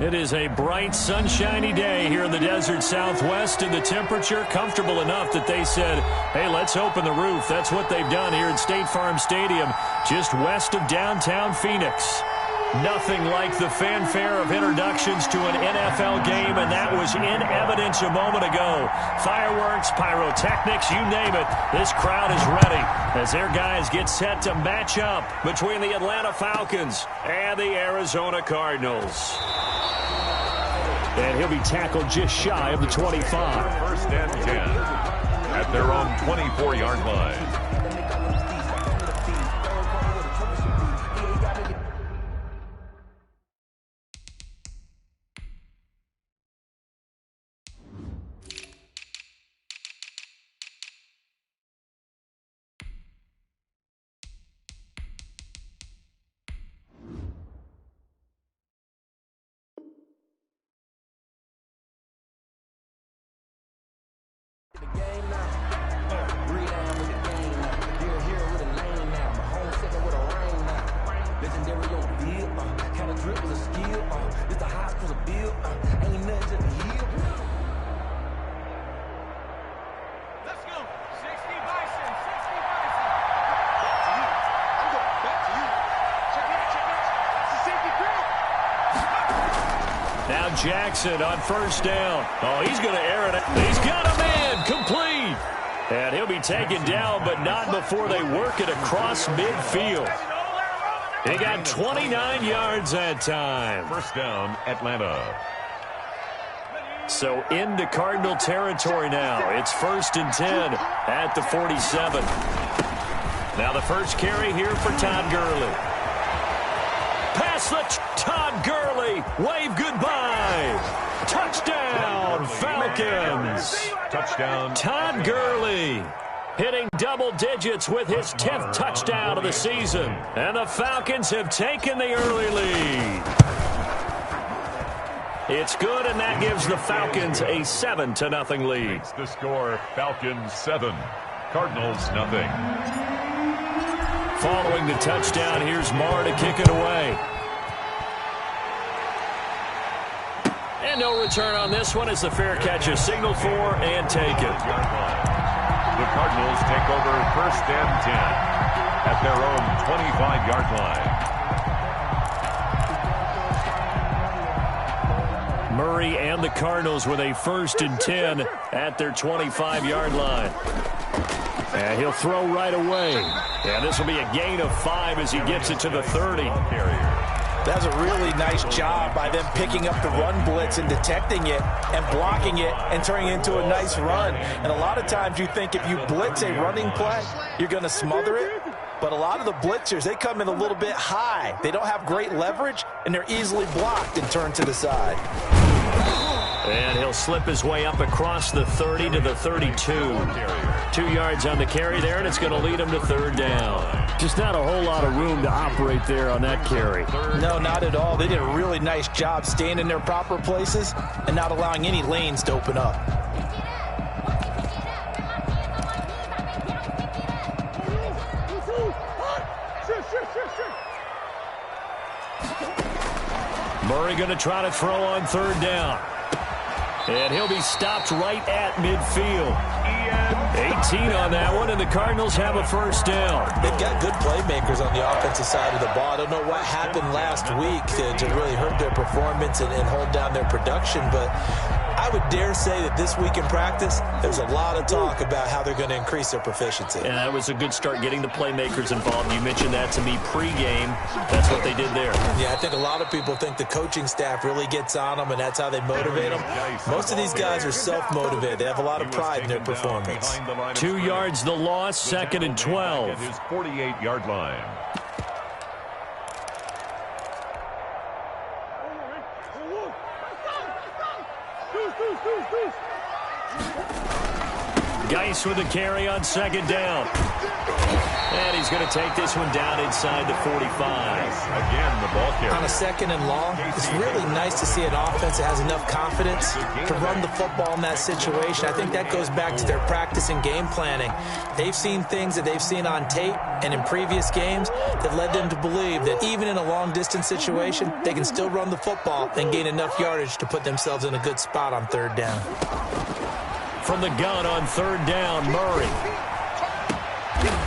It is a bright, sunshiny day here in the desert Southwest, and the temperature comfortable enough that they said, hey, let's open the roof. That's what they've done here at State Farm Stadium, just west of downtown Phoenix. Nothing like the fanfare of introductions to an NFL game, and that was in evidence a moment ago. Fireworks, pyrotechnics, you name it. This crowd is ready as their guys get set to match up between the Atlanta Falcons and the Arizona Cardinals. And he'll be tackled just shy of the 25. First and 10 at their own 24-yard line. Now Jackson on first down. Oh, he's going to air it. He's got him in. Complete. And he'll be taken down, but not before they work it across midfield. He got 29 yards that time. First down, Atlanta. So into Cardinal territory now. It's first and 10 at the 47. Now the first carry here for Todd Gurley. Pass the Todd Gurley. Wave goodbye. Touchdown, Falcons. Touchdown. Todd Gurley hitting double digits with his 10th touchdown of the season. And the Falcons have taken the early lead. It's good, and that gives the Falcons a 7-0 lead. Makes the score Falcons 7, Cardinals nothing. Following the touchdown, here's Marr to kick it away. And no return on this one as the fair catch is signaled for and taken. The Cardinals take over first and 10 at their own 25-yard line. Murray and the Cardinals with a first and 10 at their 25-yard line. And he'll throw right away. And this will be a gain of 5 as he gets it to the 30. That's a really nice job by them picking up the run blitz and detecting it and blocking it and turning it into a nice run. And a lot of times you think if you blitz a running play, you're going to smother it. But a lot of the blitzers, they come in a little bit high. They don't have great leverage, and they're easily blocked and turned to the side. And he'll slip his way up across the 30 to the 32. 2 yards on the carry there, and it's going to lead him to third down. Just not a whole lot of room to operate there on that carry. No, not at all. They did a really nice job staying in their proper places and not allowing any lanes to open up. Murray going to try to throw on third down. And he'll be stopped right at midfield. 18 on that one, and the Cardinals have a first down. They've got good playmakers on the offensive side of the ball. I don't know what happened last week to really hurt their performance and hold down their production, but I would dare say that this week in practice, there's a lot of talk about how they're going to increase their proficiency. And that was a good start getting the playmakers involved. You mentioned that to me pregame. That's what they did there. Yeah, I think a lot of people think the coaching staff really gets on them, and that's how they motivate them. Most of these guys are self-motivated. They have a lot of pride in their performance. 2 yards the loss, second and 12. At his 48-yard line. Geis with the carry on second down. And he's going to take this one down inside the 45. Again, the ball carrier. On a 2nd and long, it's really nice to see an offense that has enough confidence to run the football in that situation. I think that goes back to their practice and game planning. They've seen things that they've seen on tape and in previous games that led them to believe that even in a long-distance situation, they can still run the football and gain enough yardage to put themselves in a good spot on 3rd down. From the gun on 3rd down, Murray.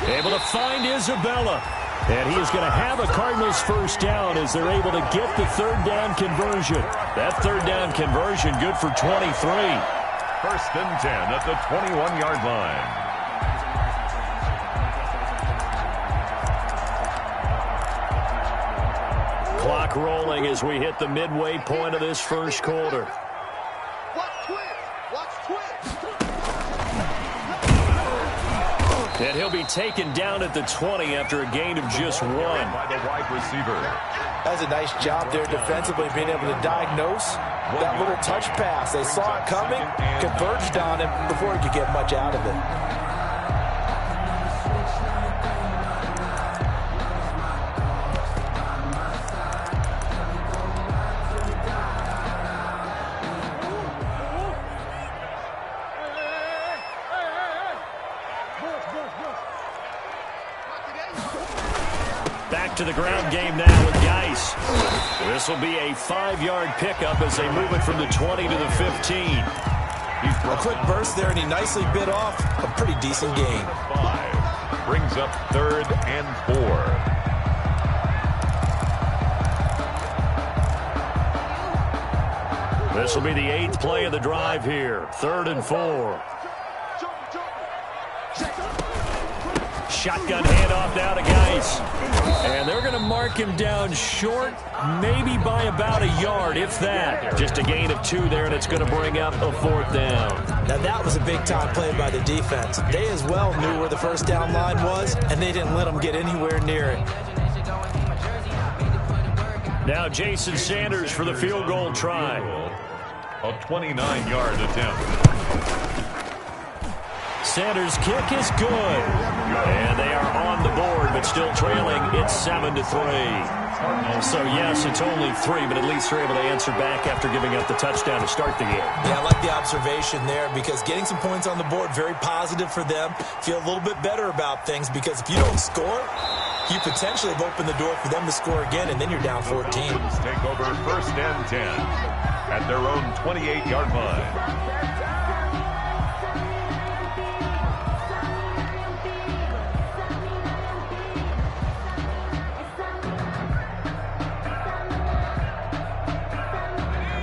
Able to find Isabella. And he is going to have a Cardinals first down as they're able to get the 3rd down conversion. That 3rd down conversion good for 23. 1st and 10 at the 21-yard line. Clock rolling as we hit the midway point of this first quarter. And he'll be taken down at the 20 after a gain of just 1. By the wide receiver. That's a nice job there defensively, being able to diagnose that little touch pass. They saw it coming, converged on him before he could get much out of it. Back to the ground game now with Geis. This will be a 5-yard pickup as they move it from the 20 to the 15. A quick burst there, and he nicely bit off a pretty decent gain. 5 brings up 3rd and 4. This will be the 8th play of the drive here. 3rd and 4. Shotgun handoff now to Geis. And they're going to mark him down short, maybe by about a yard, if that. Just a gain of 2 there, and it's going to bring up a 4th down. Now that was a big-time play by the defense. They as well knew where the first down line was, and they didn't let them get anywhere near it. Now Jason Sanders for the field goal try. A 29-yard attempt. Sanders' kick is good. And they are on the board, but still trailing. It's 7-3. So, yes, it's only 3, but at least they're able to answer back after giving up the touchdown to start the game. Yeah, I like the observation there because getting some points on the board, very positive for them. Feel a little bit better about things because if you don't score, you potentially have opened the door for them to score again, and then you're down 14. Take over 1st and 10 at their own 28-yard line.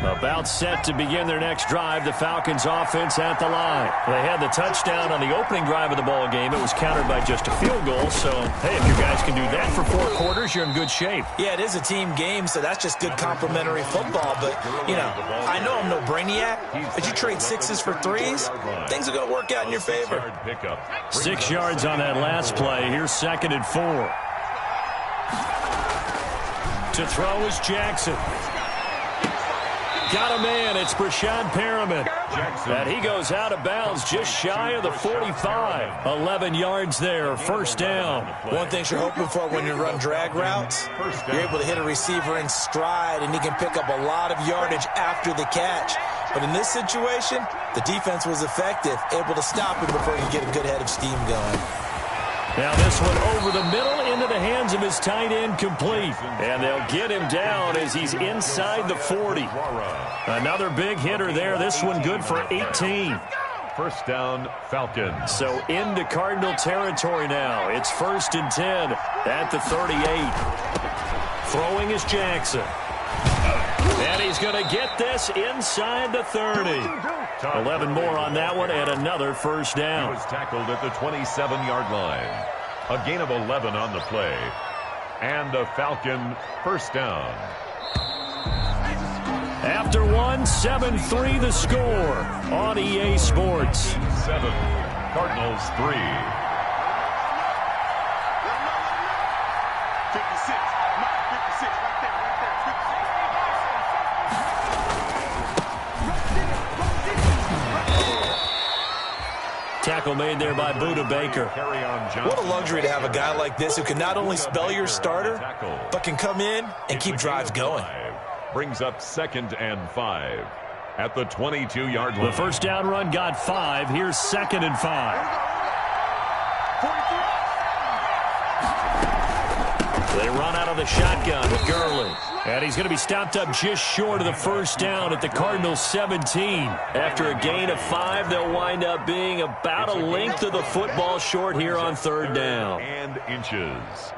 About set to begin their next drive, the Falcons offense at the line. They had the touchdown on the opening drive of the ball game. It was countered by just a field goal. So, hey, if you guys can do that for 4 quarters, you're in good shape. Yeah, it is a team game, so that's just good complimentary football. But, you know, I know I'm no brainiac, but you trade 6s for 3s, things are going to work out in your favor. 6 yards on that last play. Here's 2nd and 4. To throw is Jackson. Got a man. It's Brashad Perriman. And he goes out of bounds just shy of the 45. 11 yards there. 1st down. One thing you're hoping for when you run drag routes, you're able to hit a receiver in stride, and he can pick up a lot of yardage after the catch. But in this situation, the defense was effective, able to stop him before he could get a good head of steam going. Now this one over the middle into the hands of his tight end, complete. And they'll get him down as he's inside the 40. Another big hitter there. This one good for 18. 1st down, Falcons. So into Cardinal territory now. It's 1st and 10 at the 38. Throwing is Jackson. And he's going to get this inside the 30. 11 more on that one and another 1st down. He was tackled at the 27-yard line. A gain of 11 on the play. And a Falcon 1st down. After 1, 7-3 the score on EA Sports. 7, Cardinals 3. 56. tackle made there by Buda Baker. What a luxury to have a guy like this who can not only spell your starter, but can come in and keep drives going. Brings up 2nd and 5 at the 22-yard line. The first down run got 5. Here's 2nd and 5. They run out of the shotgun with Gurley. And he's going to be stopped up just short of the first down at the Cardinals' 17. After a gain of 5, they'll wind up being about a length of the football short here on 3rd down. And inches.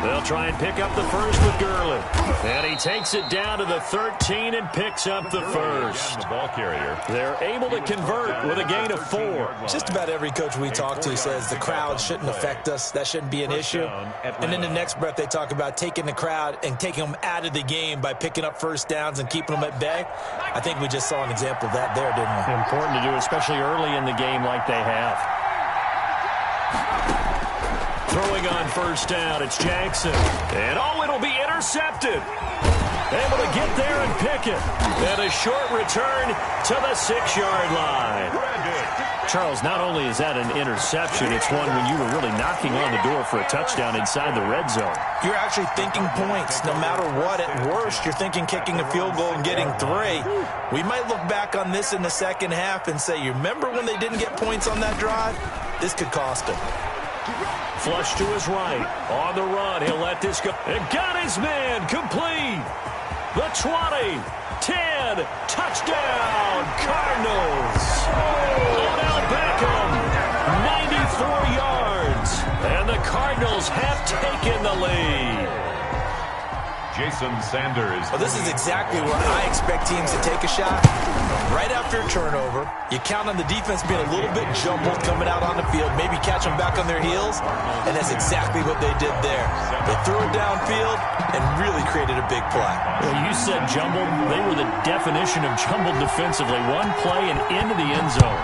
They'll try and pick up the first with Gurley. And he takes it down to the 13 and picks up the first. The ball carrier. They're able to convert with a gain of 4. Just about every coach we talk to says the crowd shouldn't affect us. That shouldn't be an issue. And in the next breath, they talk about taking the crowd and taking them out of the game by picking up first downs and keeping them at bay. I think we just saw an example of that there, didn't we? Important to do, especially early in the game like they have. Throwing on first down, it's Jackson. And, it'll be intercepted. Able to get there and pick it. And a short return to the 6-yard line. Charles, not only is that an interception, it's one when you were really knocking on the door for a touchdown inside the red zone. You're actually thinking points. No matter what, at worst, you're thinking kicking a field goal and getting 3. We might look back on this in the second half and say, you remember when they didn't get points on that drive? This could cost them. Flush to his right. On the run. He'll let this go. And got his man. Complete. The 20. 10. Touchdown. Cardinals. Odell Beckham. 94 yards. And the Cardinals have taken the lead. Jason Sanders. Well, this is exactly where I expect teams to take a shot. Right after a turnover, you count on the defense being a little bit jumbled coming out on the field, maybe catch them back on their heels, and that's exactly what they did there. They threw it downfield and really created a big play. Well, you said jumbled. They were the definition of jumbled defensively. One play and into the end zone.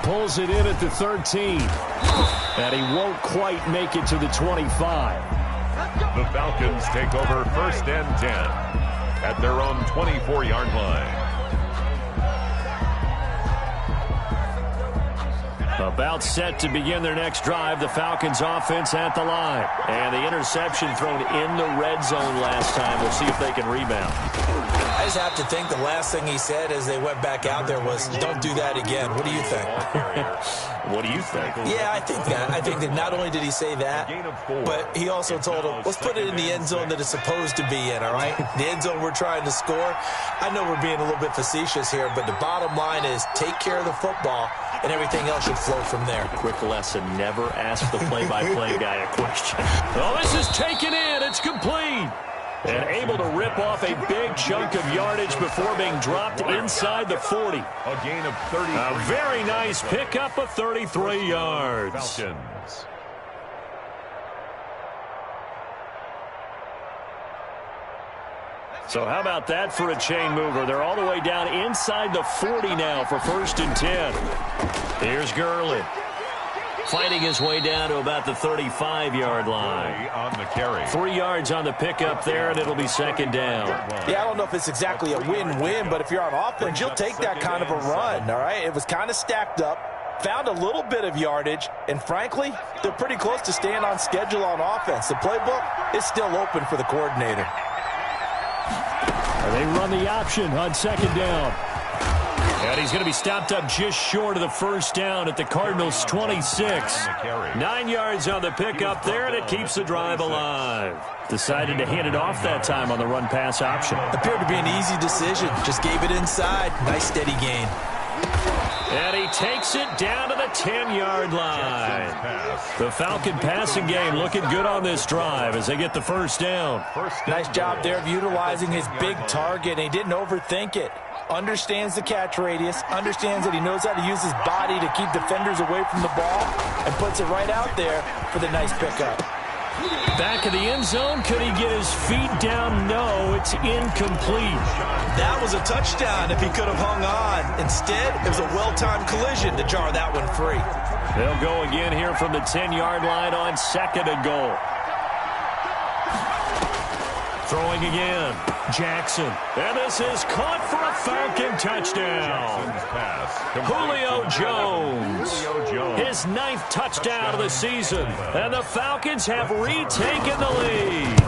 Pulls it in at the 13. And he won't quite make it to the 25. The Falcons take over 1st and 10 at their own 24-yard line. About set to begin their next drive. The Falcons offense at the line. And the interception thrown in the red zone last time. We'll see if they can rebound. I just have to think the last thing he said as they went back out there was, don't do that again. What do you think? What do you think? Yeah, I think that. I think that not only did he say that, but he also told him, let's put it in the end zone that it's supposed to be in, all right? The end zone we're trying to score. I know we're being a little bit facetious here, but the bottom line is take care of the football, and everything else should flow from there. Quick lesson, never ask the play-by-play guy a question. Oh, this is taken in. It's complete. And able to rip off a big chunk of yardage before being dropped inside the 40. A gain of 30. A very nice pickup of 33 yards. Falcons. So how about that for a chain mover? They're all the way down inside the 40 now for 1st and 10. Here's Gurley. Fighting his way down to about the 35-yard line. On the carry. 3 yards on the pickup there, and it'll be 2nd down. Yeah, I don't know if it's exactly a win-win, but if you're on offense, you'll take that kind of a run, all right? It was kind of stacked up, found a little bit of yardage, and frankly, they're pretty close to staying on schedule on offense. The playbook is still open for the coordinator. They run the option on 2nd down. And he's going to be stopped up just short of the first down at the Cardinals' 26. 9 yards on the pickup there, and it keeps the drive alive. Decided to hand it off that time on the run-pass option. Appeared to be an easy decision. Just gave it inside. Nice steady gain. And he takes it down to the 10-yard line. The Falcon passing game looking good on this drive as they get the first down. Nice job there of utilizing his big target. He didn't overthink it. Understands the catch radius, understands that he knows how to use his body to keep defenders away from the ball, and puts it right out there for the nice pickup. Back of the end zone. Could he get his feet down? No, it's incomplete. That was a touchdown if he could have hung on. Instead, it was a well-timed collision to jar that one free. They'll go again here from the 10-yard line on 2nd and goal. Throwing again. Jackson. And this is caught for a Falcon touchdown. Julio Jones. His 9th touchdown of the season. And the Falcons have retaken the lead.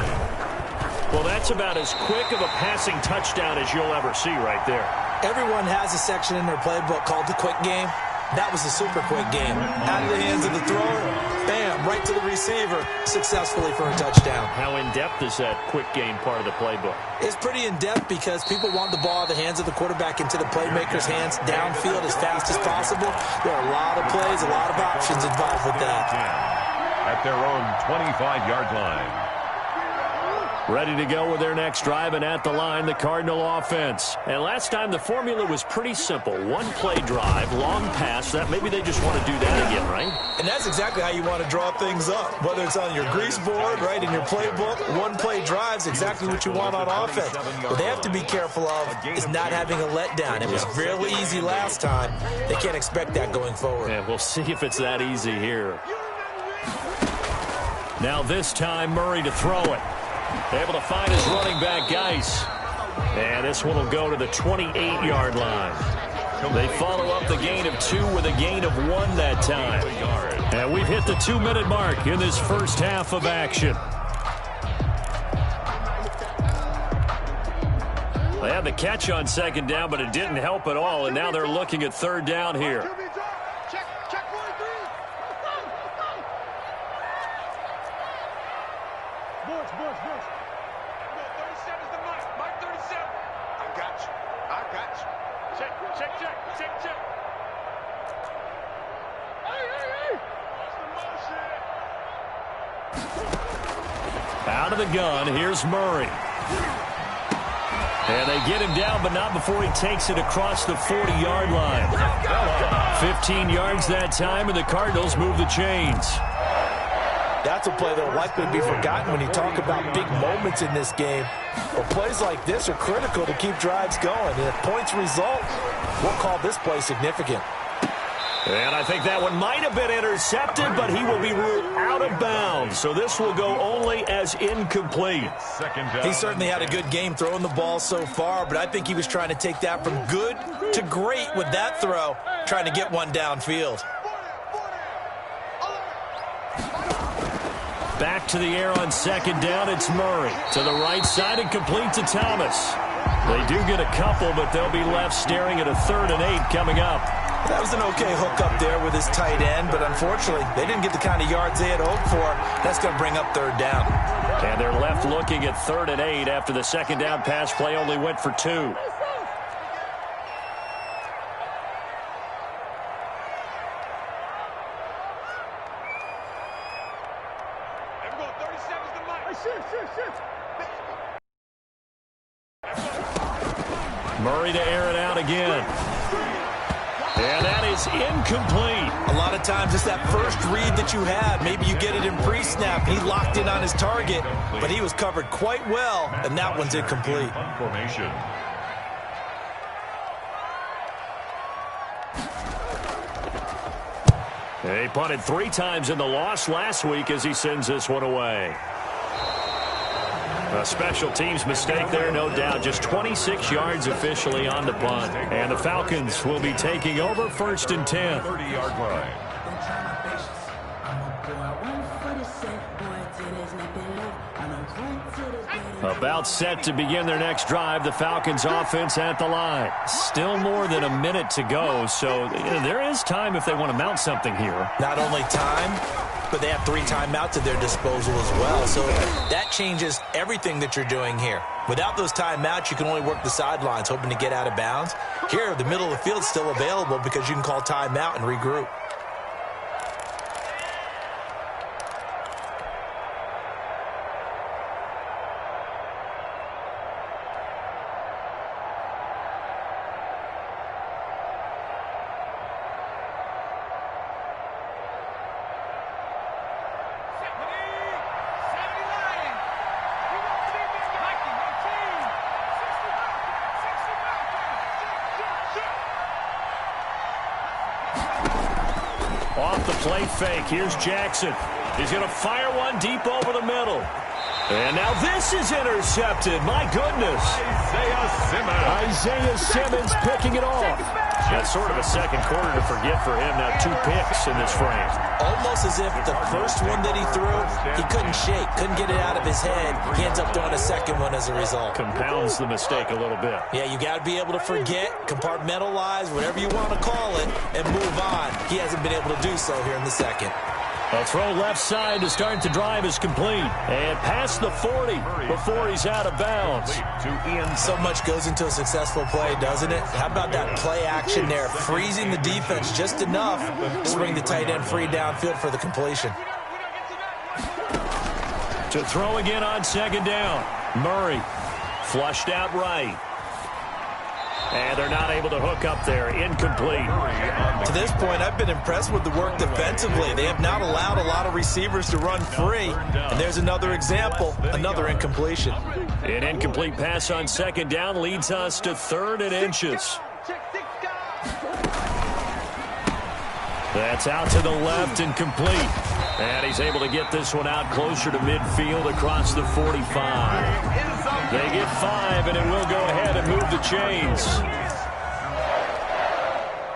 Well, that's about as quick of a passing touchdown as you'll ever see right there. Everyone has a section in their playbook called the quick game. That was a super quick game. Out of the hands of the thrower, bam, right to the receiver, successfully for a touchdown. How in-depth is that quick game part of the playbook? It's pretty in-depth because people want the ball out of the hands of the quarterback into the playmaker's hands downfield as fast as possible. There are a lot of plays, a lot of options involved with that. At their own 25-yard line. Ready to go with their next drive, and at the line, the Cardinal offense. And last time, the formula was pretty simple. One-play drive, long pass. That maybe they just want to do that again, right? And that's exactly how you want to draw things up. Whether it's on your grease board, right, in your playbook, one-play drive's exactly what you want on offense. What they have to be careful of is not having a letdown. It was really easy last time. They can't expect that going forward. And we'll see if it's that easy here. Now this time, Murray to throw it. Able to find his running back, Geis. And this one will go to the 28-yard line. They follow up the gain of 2 with a gain of 1 that time. And we've hit the 2-minute mark in this first half of action. They had the catch on 2nd down, but it didn't help at all. And now they're looking at 3rd down here. Out of the gun, here's Murray. And they get him down, but not before he takes it across the 40-yard line. 15 yards that time, and the Cardinals move the chains. That's a play that will likely be forgotten when you talk about big moments in this game. Well, plays like this are critical to keep drives going. And if points result, we'll call this play significant. And I think that one might have been intercepted, but he will be ruled out of bounds. So this will go only as incomplete. He certainly had a good game throwing the ball so far, but I think he was trying to take that from good to great with that throw, trying to get one downfield. Back to the air on 2nd down, it's Murray. To the right side and complete to Thomas. They do get a couple, but they'll be left staring at a 3rd and 8 coming up. That was an okay hook up there with his tight end, but unfortunately, they didn't get the kind of yards they had hoped for. That's going to bring up 3rd down. And they're left looking at 3rd and 8 after the 2nd down pass play only went for 2. Murray to air it out again. And that is incomplete. A lot of times it's that first read that you have. Maybe you get it in pre-snap. He locked in on his target, but he was covered quite well, and that one's incomplete. Formation. He punted 3 times in the loss last week as he sends this one away. A special teams mistake there, no doubt. Just 26 yards officially on the punt. And the Falcons will be taking over 1st and 10. 30-yard line. About set to begin their next drive, the Falcons offense at the line. Still more than a minute to go, so there is time if they want to mount something here. Not only time, but they have 3 timeouts at their disposal as well. So that changes everything that you're doing here. Without those timeouts, you can only work the sidelines, hoping to get out of bounds. Here, the middle of the field is still available because you can call timeout and regroup. the play fake. Here's Jackson. He's going to fire one deep over the middle. And now this is intercepted. My goodness. Isaiah Simmons picking it off. That's sort of a second quarter to forget for him. Now 2 picks in this frame. Almost as if the first one that he threw, he couldn't shake, couldn't get it out of his head. He ends up throwing a second one as a result. Compounds the mistake a little bit. Yeah, you got to be able to forget, compartmentalize, whatever you want to call it, and move on. He hasn't been able to do so here in the second. A throw left side to start the drive is complete. And past the 40 before he's out of bounds. So much goes into a successful play, doesn't it? How about that play action there? Freezing the defense just enough to bring the tight end free downfield for the completion. To throw again on second down. Murray flushed out right. And they're not able to hook up there. Incomplete. To this point, I've been impressed with the work defensively. They have not allowed a lot of receivers to run free. And there's another example, another incompletion. An incomplete pass on second down leads us to 3rd and inches. That's out to the left and complete. And he's able to get this one out closer to midfield across the 45. They get 5, and it will go ahead and move the chains.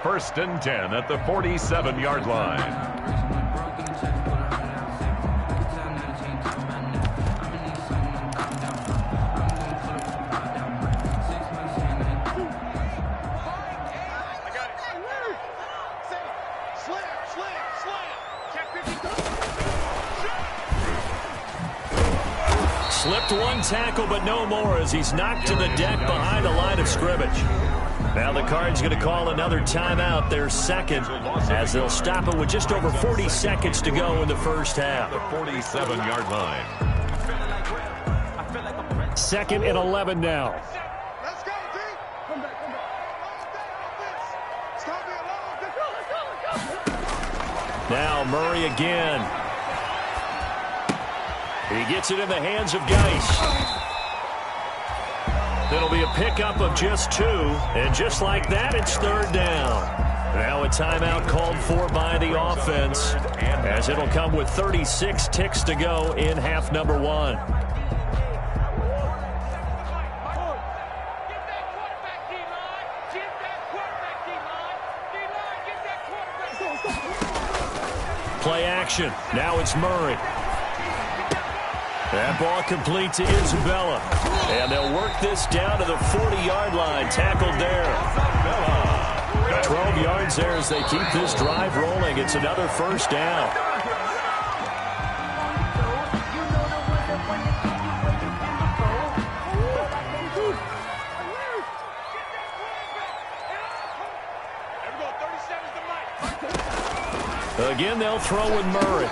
1st and 10 at the 47-yard line. Slipped one tackle, but no more as he's knocked to the deck behind the line of scrimmage. Now the Cards going to call another timeout, their second, as they'll stop it with just over 40 seconds to go in the first half. The 47-yard line. 2nd and 11 now. Let's go, D. Come back. Stop me alone. Now Murray again. He gets it in the hands of Geis. It'll be a pickup of just 2, and just like that, it's 3rd down. Now a timeout called for by the offense, as it'll come with 36 ticks to go in half number 1. Play action. Now it's Murray. That ball complete to Isabella. And they'll work this down to the 40-yard line. Tackled there. 12 yards there as they keep this drive rolling. It's another first down. Again, they'll throw with Murray.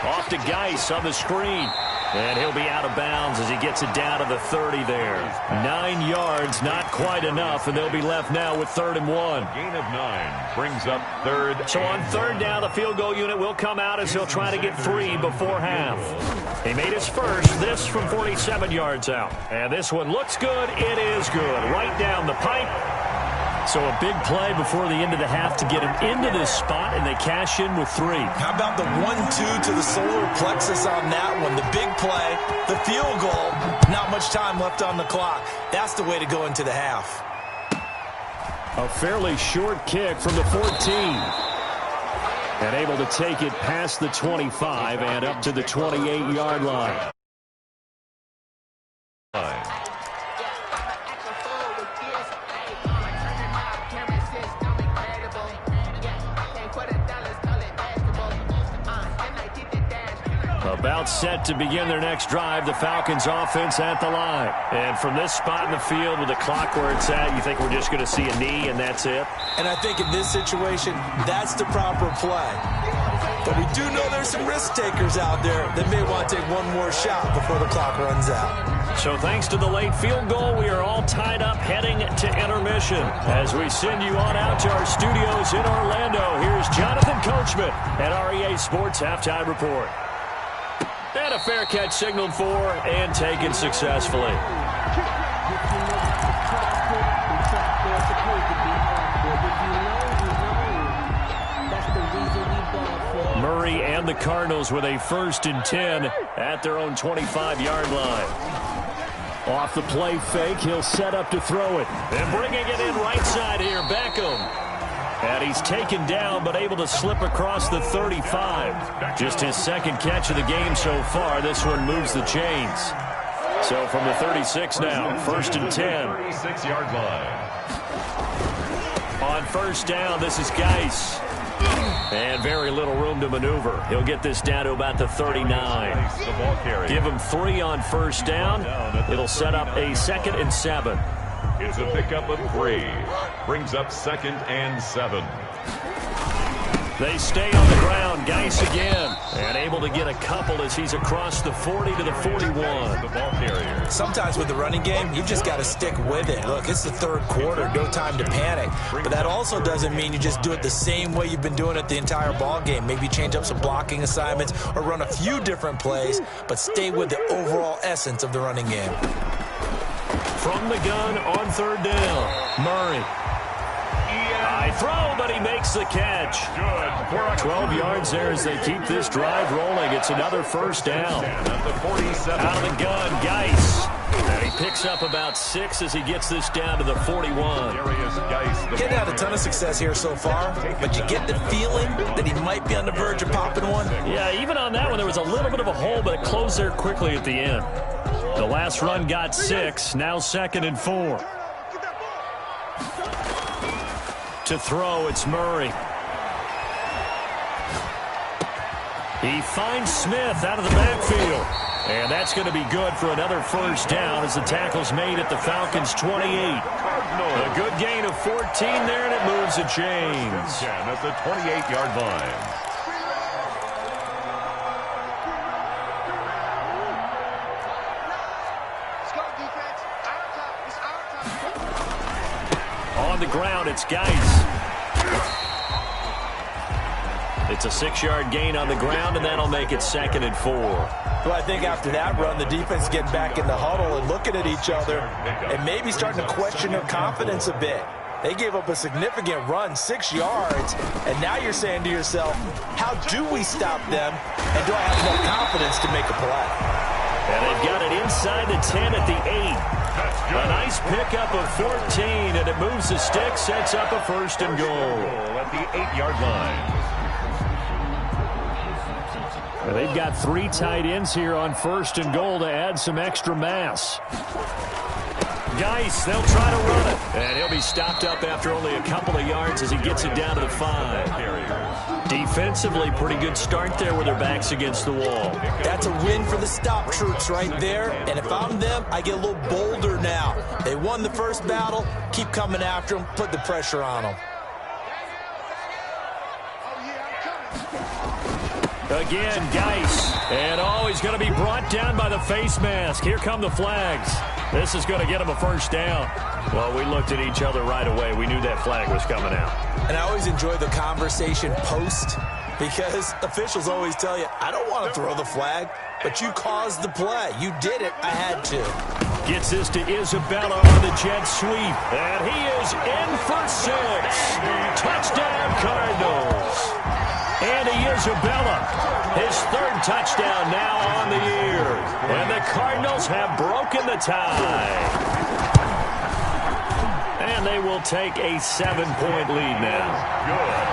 Off to Geis on the screen. And he'll be out of bounds as he gets it down to the 30 there. 9 yards, not quite enough, and they'll be left now with 3rd and 1. Gain of 9 brings up 3rd. So on 3rd down, the field goal unit will come out as he'll try to get 3 before half. He made his first, this from 47 yards out. And this one looks good. It is good. Right down the pipe. So a big play before the end of the half to get him into this spot, and they cash in with 3. How about the 1-2 to the solar plexus on that one? The big play, the field goal, not much time left on the clock. That's the way to go into the half. A fairly short kick from the 14. And able to take it past the 25 and up to the 28-yard line. About set to begin their next drive, the Falcons offense at the line. And from this spot in the field with the clock where it's at, you think we're just going to see a knee and that's it? And I think in this situation, that's the proper play. But we do know there's some risk takers out there that may want to take one more shot before the clock runs out. So thanks to the late field goal, we are all tied up heading to intermission. As we send you on out to our studios in Orlando, here's Jonathan Coachman at REA Sports Halftime Report. And a fair catch signaled for and taken successfully. Murray and the Cardinals with a 1st and 10 at their own 25-yard line. Off the play fake, he'll set up to throw it. And bringing it in right side here, Beckham. And he's taken down, but able to slip across the 35. Just his 2nd catch of the game so far. This one moves the chains. So from the 36 now, 1st and 10. 36-yard line. On 1st down, this is Geis. And very little room to maneuver. He'll get this down to about the 39. Give him 3 on 1st down. It'll set up a 2nd and 7. It's a pickup of 3. Brings up 2nd and 7. They stay on the ground. Geis again. And able to get a couple as he's across the 40 to the 41. The ball carrier. Sometimes with the running game, you've just got to stick with it. Look, it's the 3rd quarter. No time to panic. But that also doesn't mean you just do it the same way you've been doing it the entire ball game. Maybe change up some blocking assignments or run a few different plays, but stay with the overall essence of the running game. From the gun on 3rd down. Murray. High throw, but he makes the catch. 12 yards there as they keep this drive rolling. It's another 1st down. Out of the gun, Geis. And he picks up about 6 as he gets this down to the 41. Getting had a ton of success here so far, but you get the feeling that he might be on the verge of popping one. Yeah, even on that one, there was a little bit of a hole, but it closed there quickly at the end. The last run got 6, now 2nd and 4. To throw, it's Murray. He finds Smith out of the backfield. And that's going to be good for another 1st down as the tackle's made at the Falcons' 28. A good gain of 14 there, and it moves the chains. At the 28-yard line. On the ground, it's Geis. It's a 6-yard gain on the ground, and that'll make it 2nd and 4. Well, I think after that run, the defense getting back in the huddle and looking at each other and maybe starting to question their confidence a bit. They gave up a significant run, 6 yards, and now you're saying to yourself, how do we stop them, and do I have enough confidence to make a play? And they've got it inside the 10 at the 8. A nice pickup of 14, and it moves the stick, sets up a 1st and goal. At the 8-yard line. They've got 3 tight ends here on 1st and goal to add some extra mass. Geis, they'll try to run it. And he'll be stopped up after only a couple of yards as he gets it down to the 5. Defensively, pretty good start there with their backs against the wall. That's a win for the stop troops right there. And if I'm them, I get a little bolder now. They won the 1st battle. Keep coming after them. Put the pressure on them. Again, Geis. And he's going to be brought down by the face mask. Here come the flags. This is going to get him a 1st down. Well, we looked at each other right away. We knew that flag was coming out. And I always enjoy the conversation post because officials always tell you, I don't want to throw the flag, but you caused the play. You did it. I had to. Gets this to Isabella on the jet sweep. And he is in for 6. Touchdown, Cardinals. Andy Isabella, his 3rd touchdown now on the year. And the Cardinals have broken the tie. And they will take a 7-point lead now. Good.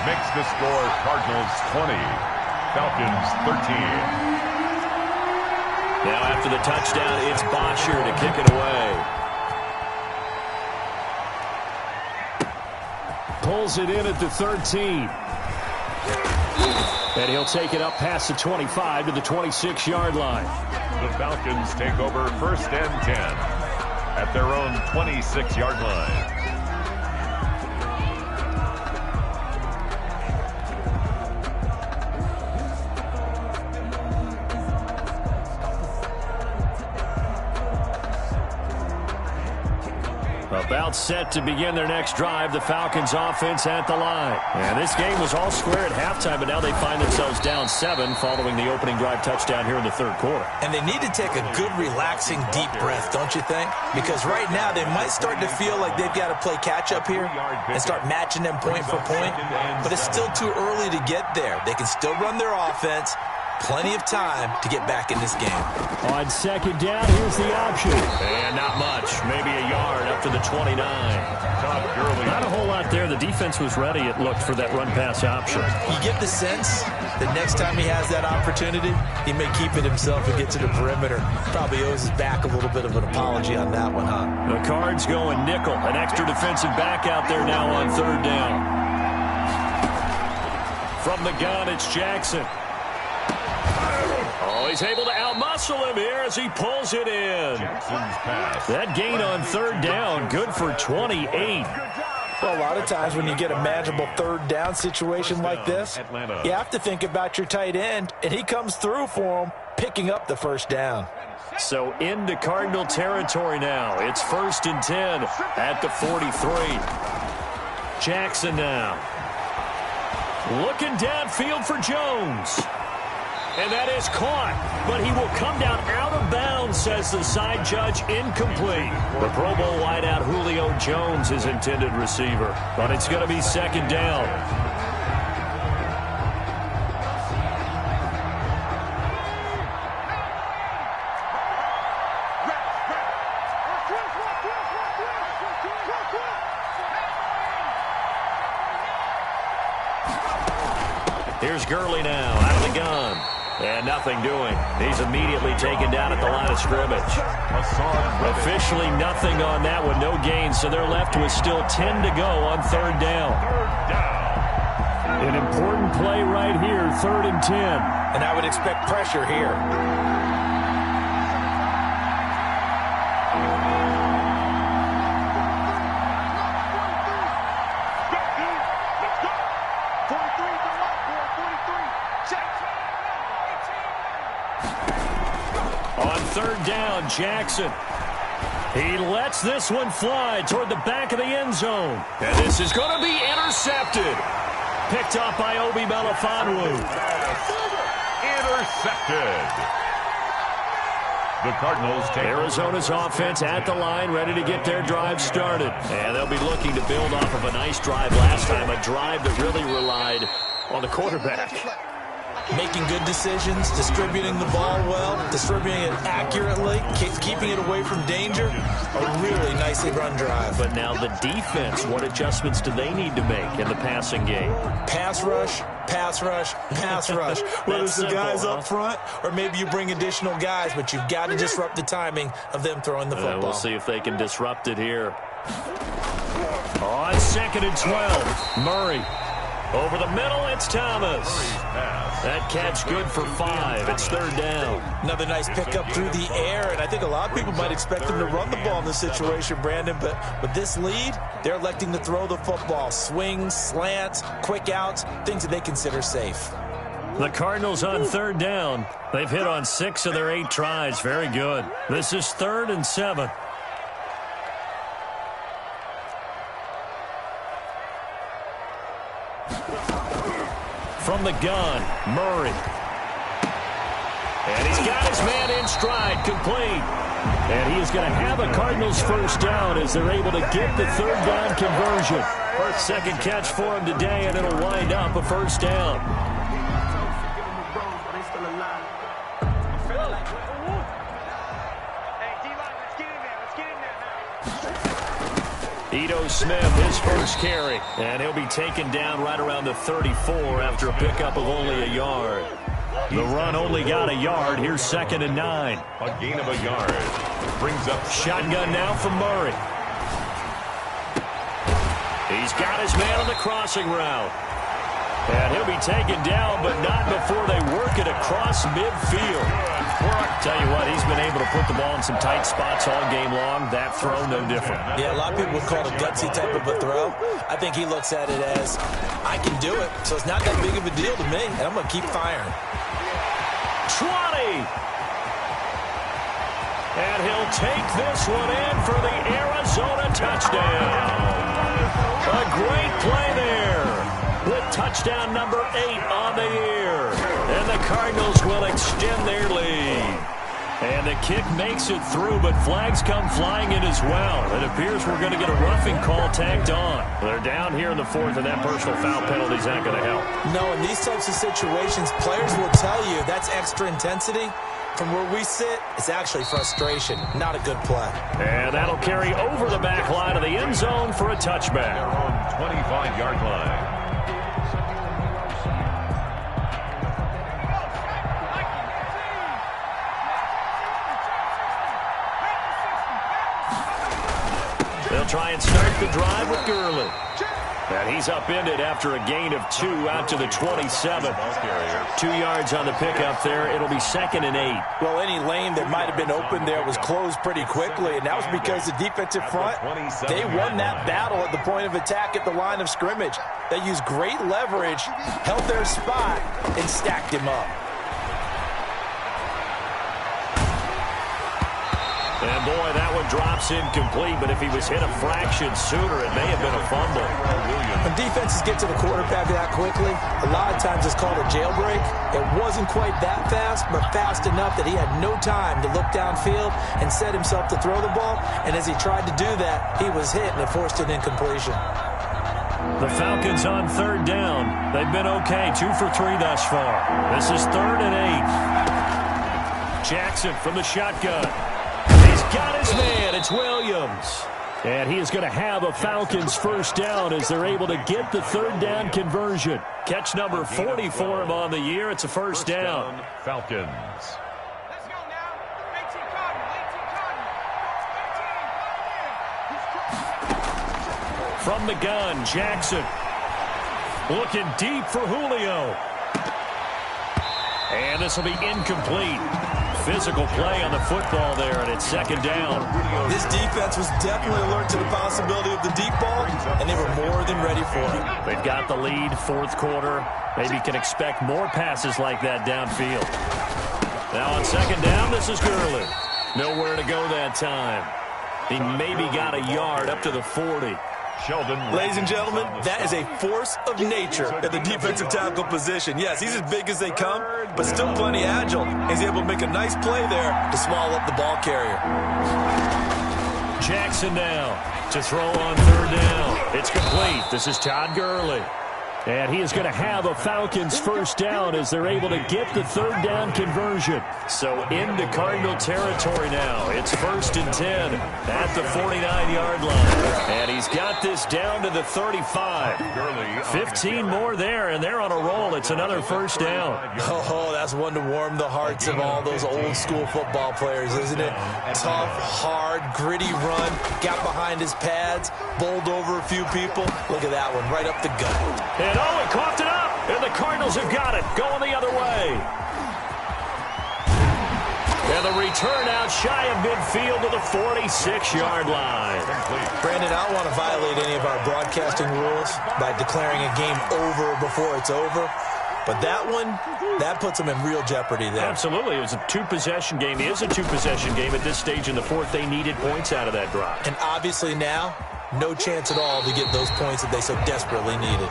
Makes the score Cardinals 20, Falcons 13. Now after the touchdown, it's Bosher to kick it away. Pulls it in at the 13. And he'll take it up past the 25 to the 26-yard line. The Falcons take over 1st and 10 at their own 26-yard line. About set to begin their next drive, the Falcons offense at the line. And this game was all square at halftime, but now they find themselves down 7 following the opening drive touchdown here in the third quarter. And they need to take a good, relaxing, deep breath, don't you think? Because right now they might start to feel like they've got to play catch-up here and start matching them point for point. But it's still too early to get there. They can still run their offense. Plenty of time to get back in this game. On second down, here's the option. And not much. Maybe a yard up to the 29. Not a whole lot there. The defense was ready, it looked, for that run-pass option. You get the sense that next time he has that opportunity, he may keep it himself and get to the perimeter. Probably owes his back a little bit of an apology on that one, huh? The Cards going nickel. An extra defensive back out there now on third down. From the gun, it's Jackson. Oh, he's able to outmuscle him here as he pulls it in. That gain on third down, good for 28. Well, a lot of times when you get a manageable third down situation like this, you have to think about your tight end, and he comes through for him, picking up the first down. So into Cardinal territory now. It's 1st and 10 at the 43. Jackson now. Looking downfield for Jones. And that is caught, but he will come down out of bounds, says the side judge, incomplete. The Pro Bowl wideout Julio Jones, his intended receiver, but it's going to be second down. Here's Gurley now, out of the gun. And nothing doing. He's immediately taken down at the line of scrimmage. Officially nothing on that one, no gain, so they're left with still 10 to go on third down. An important play right here, 3rd and 10. And I would expect pressure here. Third down, Jackson. He lets this one fly toward the back of the end zone. And this is going to be intercepted. Picked up by Obi Melifonwu. Intercepted. The Cardinals take Arizona's offense at the line, ready to get their drive started. And they'll be looking to build off of a nice drive last time, a drive that really relied on the quarterback. Making good decisions, distributing the ball well, distributing it accurately, keeping it away from danger. A really nicely run drive. But now the defense, what adjustments do they need to make in the passing game? Pass rush, pass rush, pass rush. Whether it's the guys up front or maybe you bring additional guys, but you've got to disrupt the timing of them throwing the football. We'll see if they can disrupt it here. On 2nd and 12, Murray. Over the middle, it's Thomas. That catch good for 5. It's 3rd down. Another nice pickup through the air, and I think a lot of people might expect them to run the ball in this situation, Brandon, but with this lead, they're electing to throw the football. Swings, slants, quick outs, things that they consider safe. The Cardinals on 3rd down. They've hit on 6 of their 8 tries. Very good. This is 3rd and 7. From the gun, Murray. And he's got his man in stride, complete. And he is going to have a Cardinals first down as they're able to get the 3rd down conversion. Second catch for him today, and it'll wind up a first down. Ito Smith, his first carry, and he'll be taken down right around the 34 after a pickup of only a yard. The run only got a yard. Here's 2nd and 9. a gain of a yard. Brings up shotgun now from Murray. He's got his man on the crossing route. And he'll be taken down, but not before they work it across midfield. Tell you what, he's been able to put the ball in some tight spots all game long. That throw, no different. Yeah, a lot of people would call it a gutsy type of a throw. I think he looks at it as, I can do it, so it's not that big of a deal to me, and I'm going to keep firing. 20! And he'll take this one in for the Arizona touchdown. A great play there with touchdown number 8 on the year. And the Cardinals will extend their lead. And the kick makes it through, but flags come flying in as well. It appears we're going to get a roughing call tacked on. They're down here in the 4th, and that personal foul penalty is not going to help. No, in these types of situations, players will tell you that's extra intensity. From where we sit, it's actually frustration. Not a good play. And that'll carry over the back line of the end zone for a touchback. They're on 25-yard line. They'll try and start the drive with Gurley. And he's upended after a gain of 2 out to the 27. 2 yards on the pickup there. It'll be 2nd and 8. Well, any lane that might have been open there was closed pretty quickly, and that was because the defensive front, they won that battle at the point of attack at the line of scrimmage. They used great leverage, held their spot, and stacked him up. And boy, that one drops incomplete, but if he was hit a fraction sooner, it may have been a fumble. When defenses get to the quarterback that quickly, a lot of times it's called a jailbreak. It wasn't quite that fast, but fast enough that he had no time to look downfield and set himself to throw the ball. And as he tried to do that, he was hit, and it forced an incompletion. The Falcons on 3rd down. They've been okay, 2 for 3 thus far. This is 3rd and 8. Jackson from the shotgun. He's got his man. It's Williams. And he is going to have a Falcons first down as they're able to get the 3rd down conversion. Catch number 40 for him on the year. It's a first down. Falcons. Let's go now. 18 Cardinals. 18 Cardinals. From the gun, Jackson. Looking deep for Julio. And this will be incomplete. Physical play on the football there, and it's 2nd down. This defense was definitely alert to the possibility of the deep ball, and they were more than ready for it. They've got the lead, 4th quarter. Maybe can expect more passes like that downfield. Now on 2nd down, this is Gurley. Nowhere to go that time. He maybe got a yard up to the 40. Ladies and gentlemen, that is a force of nature at the defensive tackle position. Yes, he's as big as they come, but still plenty agile. He's able to make a nice play there to swallow up the ball carrier. Jackson now to throw on 3rd down. It's complete. This is Todd Gurley. And he is going to have a Falcons first down as they're able to get the 3rd down conversion. So into Cardinal territory now. It's 1st and 10 at the 49-yard line. And he's got this down to the 35. 15 more there, and they're on a roll. It's another first down. Oh, that's one to warm the hearts of all those old-school football players, isn't it? Tough, hard, gritty run. Got behind his pads, bowled over a few people. Look at that one, right up the gut. And he coughed it up, and the Cardinals have got it, going the other way. And the return out shy of midfield to the 46-yard line. Brandon, I don't want to violate any of our broadcasting rules by declaring a game over before it's over. But that one, that puts them in real jeopardy there. Absolutely. It was a 2-possession game. It is a 2-possession game at this stage in the 4th. They needed points out of that drive. And obviously now, no chance at all to get those points that they so desperately needed.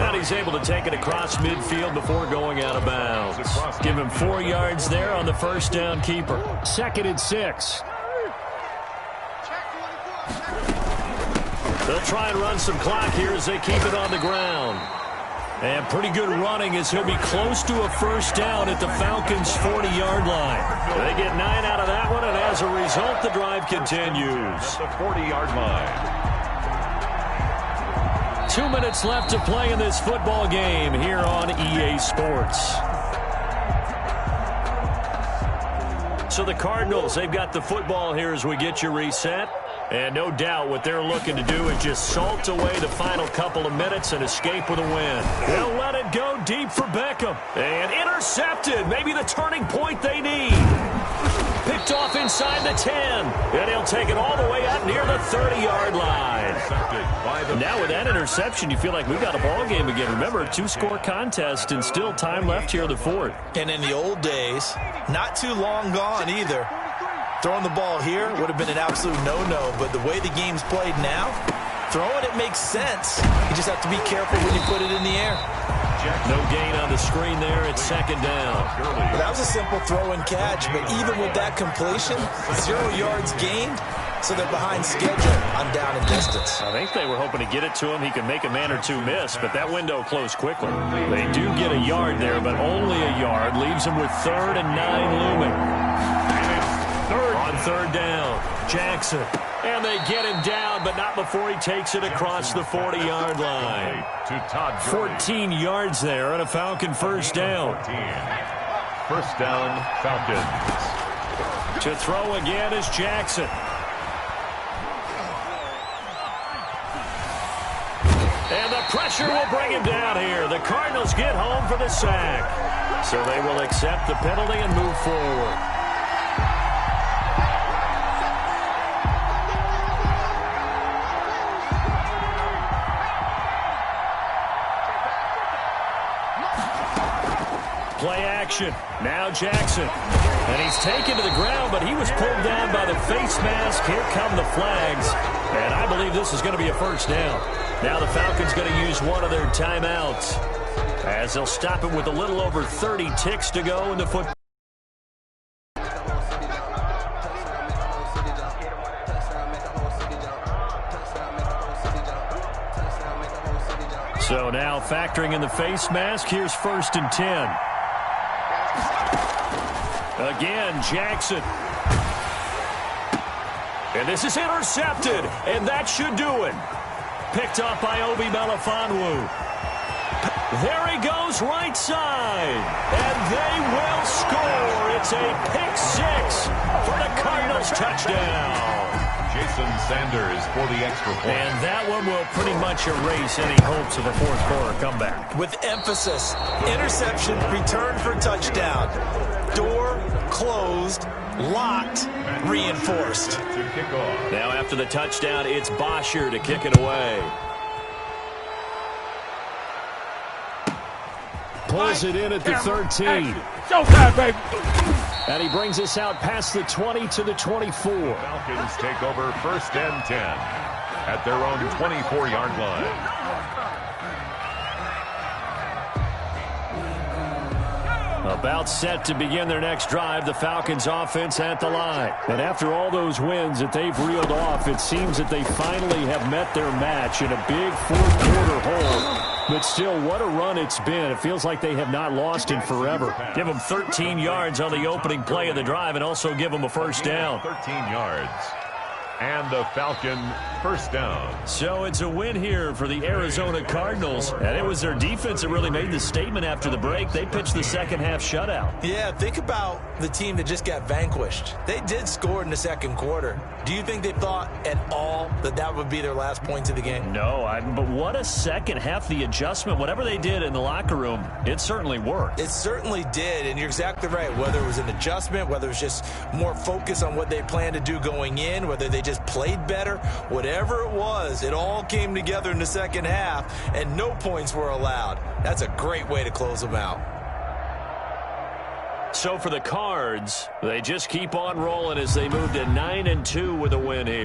And he's able to take it across midfield before going out of bounds. Give him 4 yards there on the first down keeper. 2nd and 6. They'll try and run some clock here as they keep it on the ground. And pretty good running as he'll be close to a first down at the Falcons' 40-yard line. They get 9 out of that one, and as a result, the drive continues. The 40-yard line. 2 minutes left to play in this football game here on EA Sports. So the Cardinals, they've got the football here as we get you reset. And no doubt what they're looking to do is just salt away the final couple of minutes and escape with a win. They'll let it go deep for Beckham. And intercepted. Maybe the turning point they need. Picked off inside the 10. And he'll take it all the way up near the 30-yard line. Now with that interception, you feel like we've got a ball game again. Remember, a 2-score contest and still time left here in the 4th. And in the old days, not too long gone either, Throwing the ball here would have been an absolute no-no, but the way the game's played now, throwing it makes sense. You just have to be careful when you put it in the air. No gain on the screen there. It's second down. Well, that was a simple throw and catch, but even with that completion, 0 yards gained, so they're behind schedule on down and distance. I think they were hoping to get it to him. He could make a man or two miss, but that window closed quickly. They do get a yard there, but only a yard. Leaves them with 3rd and 9 looming. On 3rd down, Jackson. And they get him down, but not before he takes it across the 40-yard line. 14 yards there on a Falcon first down. First down, Falcons. To throw again is Jackson. And the pressure will bring him down here. The Cardinals get home for the sack. So they will accept the penalty and move forward. Play action. Now Jackson. And he's taken to the ground, but he was pulled down by the face mask. Here come the flags. And I believe this is going to be a first down. Now the Falcons going to use one of their timeouts, as they'll stop it with a little over 30 ticks to go in the football. So now factoring in the face mask, here's 1st and 10. Again, Jackson. And this is intercepted, and that should do it. Picked up by Obi Melifonwu. There he goes, right side. And they will score. It's a pick 6 for the Cardinals touchdown. Jason Sanders for the extra point. And that one will pretty much erase any hopes of a fourth quarter comeback. With emphasis, interception, return for touchdown. Door closed, locked, reinforced. Now after the touchdown, it's Bosher to kick it away. Pulls it in at the 13. Showtime, baby. And he brings us out past the 20 to the 24. Falcons take over 1st and 10 at their own 24-yard line. About set to begin their next drive, the Falcons offense at the line. And after all those wins that they've reeled off, it seems that they finally have met their match in a big fourth-quarter hole. But still, what a run it's been. It feels like they have not lost in forever. Give them 13 yards on the opening play of the drive and also give them a first down. 13 yards. And a Falcon first down. So it's a win here for the Arizona Cardinals. And it was their defense that really made the statement after the break. They pitched the second half shutout. Yeah, think about the team that just got vanquished. They did score in the second quarter. Do you think they thought at all that that would be their last points of the game? No, but what a second half. The adjustment, whatever they did in the locker room, it certainly worked. It certainly did, and you're exactly right. Whether it was an adjustment, whether it was just more focus on what they planned to do going in, whether they just played better, whatever it was, it all came together in the second half, and no points were allowed. That's a great way to close them out. So for the Cards, they just keep on rolling as they move to 9-2 with a win here.